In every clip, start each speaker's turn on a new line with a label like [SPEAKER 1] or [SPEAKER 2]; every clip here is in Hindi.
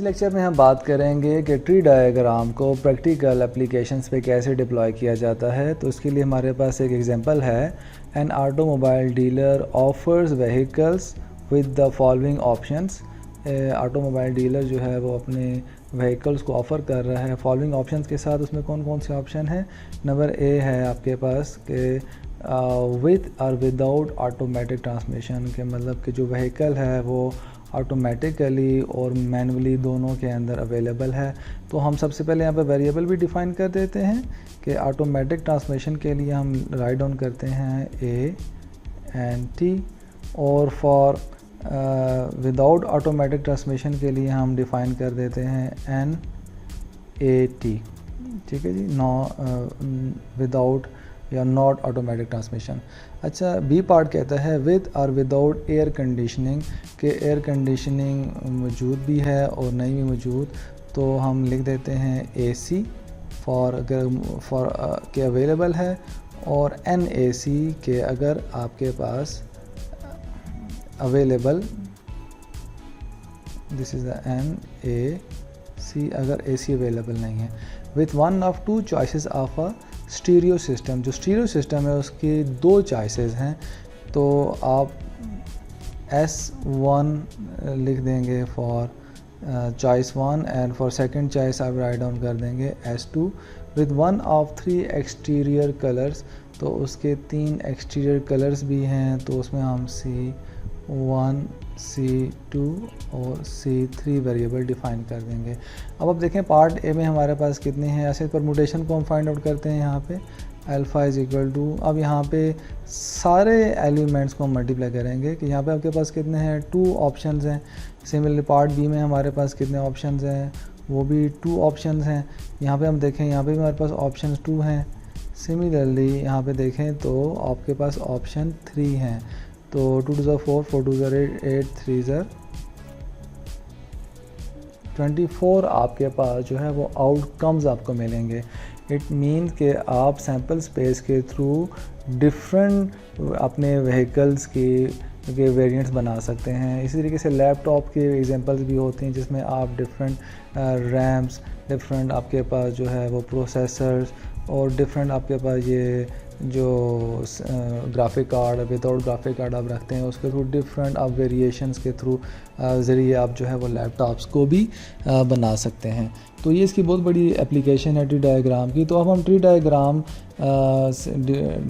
[SPEAKER 1] लेक्चर में हम बात करेंगे कि ट्री डायग्राम को प्रैक्टिकल एप्लीकेशंस पे कैसे डिप्लॉय किया जाता है। तो इसके लिए हमारे पास एक एग्जांपल है, an automobile dealer offers vehicles with the following options. Automobile dealer जो है वो अपने व्हीकल्स को ऑफ़र कर रहा है फॉलोइंग ऑप्शंस के साथ। उसमें कौन कौन से ऑप्शन हैं? नंबर ए है आपके पास कि विद और विदाउट ऑटोमेटिक ट्रांसमिशन, के मतलब कि जो व्हीकल है वो ऑटोमेटिकली और मैनुअली दोनों के अंदर अवेलेबल है। तो हम सबसे पहले यहाँ पे वेरिएबल भी डिफ़ाइन कर देते हैं कि ऑटोमेटिक ट्रांसमिशन के लिए हम राइट डाउन करते हैं ANT, और फॉर विदाउट ऑटोमेटिक ट्रांसमिशन के लिए हम डिफ़ाइन कर देते हैं NAT। ठीक है जी, विदाउट या नॉट ऑटोमेटिक ट्रांसमिशन। अच्छा, बी पार्ट कहता है विद और विदाउट एयर कंडीशनिंग, के एयर कंडीशनिंग मौजूद भी है और नहीं भी मौजूद, तो हम लिख देते हैं AC फॉर के अवेलेबल है, और NAC के अगर आपके पास available, this is the NAC अगर AC अवेलेबल नहीं है। With one of two choices of a stereo system, जो स्टीरियो सिस्टम है उसकी दो चॉइसेस हैं, तो आप S1 लिख देंगे for choice 1 and for second choice आप राइट डाउन कर देंगे S2। With one of 3 exterior colours, तो उसके 3 एक्सटीरियर कलर्स भी हैं, तो उसमें हम C1, C2 और C3 वेरिएबल डिफ़ाइन कर देंगे। अब आप देखें पार्ट ए में हमारे पास कितने हैं, ऐसे परमुटेशन को हम फाइंड आउट करते हैं। यहाँ पे अल्फ़ा इज़ इक्वल टू, अब यहाँ पे सारे एलिमेंट्स को हम मल्टीप्लाई करेंगे कि यहाँ पे आपके पास कितने हैं, 2 ऑप्शंस हैं। सिमिलरली पार्ट बी में हमारे पास कितने ऑप्शंस हैं, वो भी 2 ऑप्शंस हैं। यहाँ पे हम देखें, यहाँ पे भी हमारे पास ऑप्शंस 2 हैं। सिमिलरली यहाँ पे देखें तो आपके पास ऑप्शन 3 हैं, तो 2 to the 4, 4 to the 8, 3 to 24 आपके पास जो है वो आउटकम्स आपको मिलेंगे। इट मीन्स कि आप सैम्पल स्पेस के थ्रू डिफरेंट अपने व्हीकल्स के वेरिएंट्स बना सकते हैं। इसी तरीके से लैपटॉप के एग्जांपल्स भी होते हैं जिसमें आप डिफरेंट रैम्स, डिफरेंट आपके पास जो है वो प्रोसेसर्स, और डिफरेंट आपके पास ये जो graphic card, without graphic card आप रखते हैं, उसके थ्रू डिफरेंट आप वेरिएशंस के थ्रू ज़रिए आप जो है वो लैपटॉप्स को भी बना सकते हैं। तो ये इसकी बहुत बड़ी एप्लीकेशन है ट्री डायग्राम की। तो अब हम ट्री डायग्राम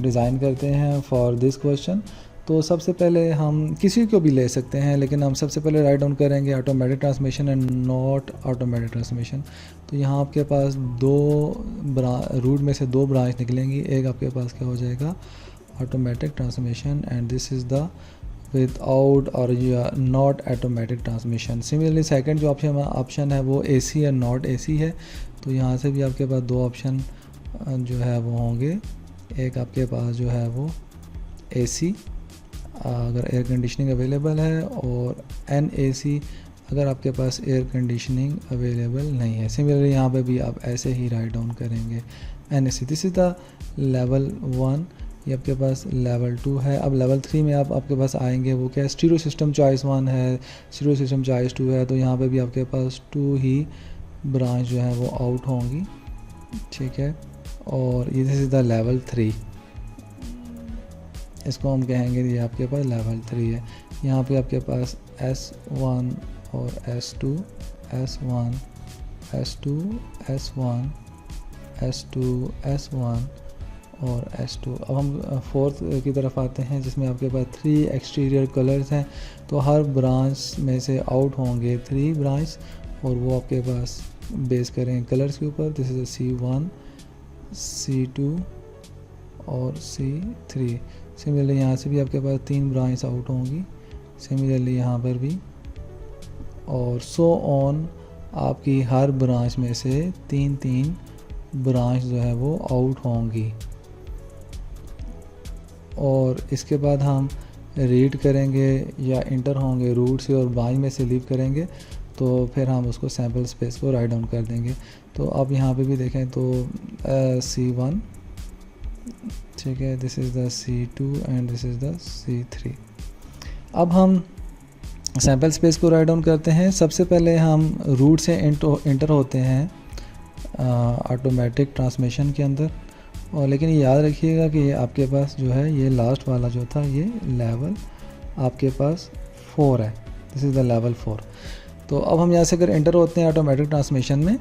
[SPEAKER 1] डिज़ाइन करते हैं फॉर दिस क्वेश्चन। तो सबसे पहले हम किसी को भी ले सकते हैं, लेकिन हम सबसे पहले राइट डाउन करेंगे automatic transmission and not automatic transmission. तो यहाँ आपके पास रूट में से 2 ब्रांच निकलेंगी। एक आपके पास क्या हो जाएगा, automatic transmission, and this is the without और not automatic transmission. Similarly second जो ऑप्शन है वो AC या नॉट AC है। तो यहाँ से भी आपके पास 2 ऑप्शन जो है वो होंगे। एक आपके पास जो है वो AC अगर एयर कंडीशनिंग अवेलेबल है, और NAC अगर आपके पास एयर कंडीशनिंग अवेलेबल नहीं है। सिमिलरली यहाँ पे भी आप ऐसे ही राइट डाउन करेंगे NAC। This is the level 1, ये आपके पास लेवल 2 है। अब लेवल 3 में आपके पास आएंगे, वो क्या है, स्टीरियो सिस्टम चॉइस 1 है, स्टीरियो सिस्टम चॉइस 2 है। तो यहाँ पे भी आपके पास 2 ही ब्रांच जो है वो आउट होंगी। ठीक है, और ये दिस इज़ द लेवल 3, इसको हम कहेंगे ये आपके पास लेवल 3 है। यहाँ पे आपके पास S1 और S2, S1, S2, S1, S2, S1 और S2। अब हम फोर्थ की तरफ आते हैं, जिसमें आपके पास 3 एक्सटीरियर कलर्स हैं। तो हर ब्रांच में से आउट होंगे 3 ब्रांच, और वो आपके पास बेस करें कलर्स के ऊपर। दिस इज़ C1, C2 और C3। सिमिलरली यहाँ से भी आपके पास 3 ब्रांच आउट होंगी, सिमिलरली यहाँ पर भी, और सो ऑन आपकी हर ब्रांच में से 3 ब्रांच जो है वो आउट होंगी। और इसके बाद हम रीड करेंगे या इंटर होंगे रूट से और ब्रांच में से लीव करेंगे, तो फिर हम उसको सैम्पल स्पेस को राइट डाउन कर देंगे। तो अब यहाँ पे भी देखें तो C1, ठीक है, this is the C2 and this is the C3। अब हम सैम्पल स्पेस को राइट डाउन करते हैं। सबसे पहले हम रूट से इंटर होते हैं ऑटोमेटिक ट्रांसमिशन के अंदर, और लेकिन ये याद रखिएगा कि ये आपके पास जो है ये लास्ट वाला जो था ये लेवल आपके पास 4 है, दिस इज़ द लेवल 4। तो अब हम यहाँ से अगर एंटर होते हैं ऑटोमेटिक ट्रांसमिशन में,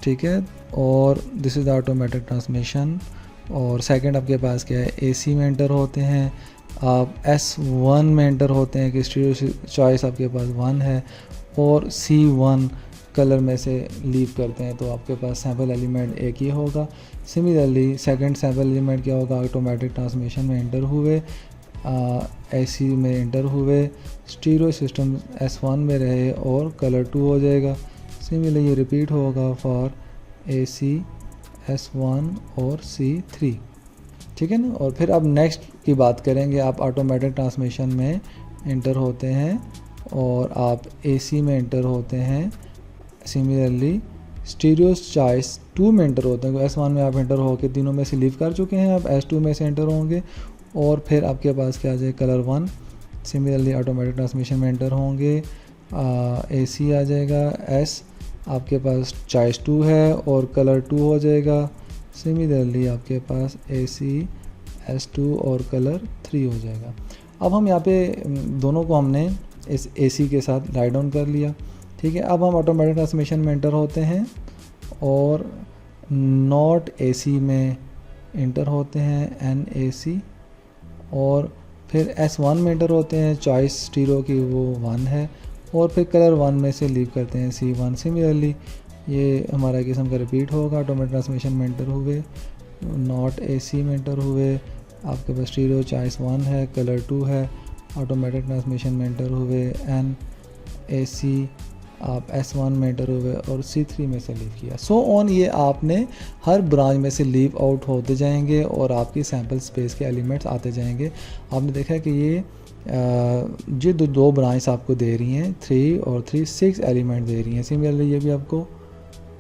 [SPEAKER 1] ठीक है, और this is the automatic transmission. और सेकंड आपके पास क्या है, एसी में एंटर होते हैं, आप S1 में एंटर होते हैं कि स्टीरियो चॉइस आपके पास 1 है, और C1 कलर में से लीव करते हैं तो आपके पास सैम्पल एलिमेंट एक ही होगा। सिमिलरली सेकंड सैम्पल एलिमेंट क्या होगा, ऑटोमेटिक ट्रांसमिशन में एंटर हुए, AC में एंटर हुए, स्टीरियो सिस्टम S1 में रहे और कलर 2 हो जाएगा। सिमिलरली ये रिपीट होगा फॉर AC S1 और C3, ठीक है ना। और फिर अब नेक्स्ट की बात करेंगे, आप ऑटोमेटिक ट्रांसमिशन में एंटर होते हैं और आप AC में एंटर होते हैं। सिमिलरली स्टीरियो चॉइस 2 में एंटर होते हैं, S1 में आप एंटर होकर तीनों में से लीव कर चुके हैं, आप S2 में से एंटर होंगे और फिर आपके पास क्या आ जाए, कलर 1। सिमिलरली ऑटोमेटिक ट्रांसमिशन में एंटर होंगे, AC आ जाएगा, S आपके पास चॉइस 2 है और कलर 2 हो जाएगा। सिमिलरली आपके पास AC S2 और कलर 3 हो जाएगा। अब हम यहाँ पे दोनों को हमने इस AC के साथ राइट डाउन कर लिया, ठीक है। अब हम ऑटोमेटिक ट्रांसमिशन में एंटर होते हैं और नॉट AC में एंटर होते हैं NAC, और फिर S1 में एंटर होते हैं, चॉइस स्टीरियो की वो 1 है, और फिर कलर 1 में से लीव करते हैं C1। सिमिलरली ये हमारा किस्म का रिपीट होगा, ऑटोमेटिक ट्रांसमिशन में एंटर हुए, नॉट AC में एंटर हुए, आपके पास स्टीरियो चॉइस 1 है, कलर 2 है, ऑटोमेटिक ट्रांसमिशन में एंटर हुए, NAC आप S1 में एंटर हुए और C3 में से लीव किया, सो ऑन। ये आपने हर ब्रांच में से लीव आउट होते जाएंगे और आपकी सैम्पल स्पेस के एलिमेंट्स आते जाएंगे। आपने देखा कि ये जो दो ब्रांच आपको दे रही हैं 3 और 3 6 एलिमेंट दे रही हैं। सिमिलरली ये भी आपको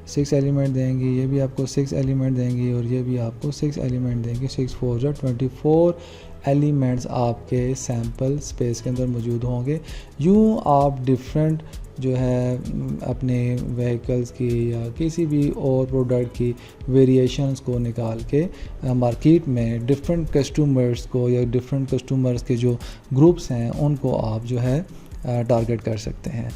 [SPEAKER 1] 6 एलिमेंट देंगी, ये भी आपको 6 एलिमेंट देंगी और ये भी आपको 6 एलिमेंट देंगी। 6 4 जो 24 एलिमेंट्स आपके सैम्पल स्पेस के अंदर मौजूद होंगे। यूँ आप डिफरेंट जो है अपने व्हीकल्स की या किसी भी और प्रोडक्ट की वेरिएशंस को निकाल के मार्केट में डिफरेंट कस्टमर्स को या डिफरेंट कस्टमर्स के जो ग्रुप्स हैं उनको आप जो है टारगेट कर सकते हैं।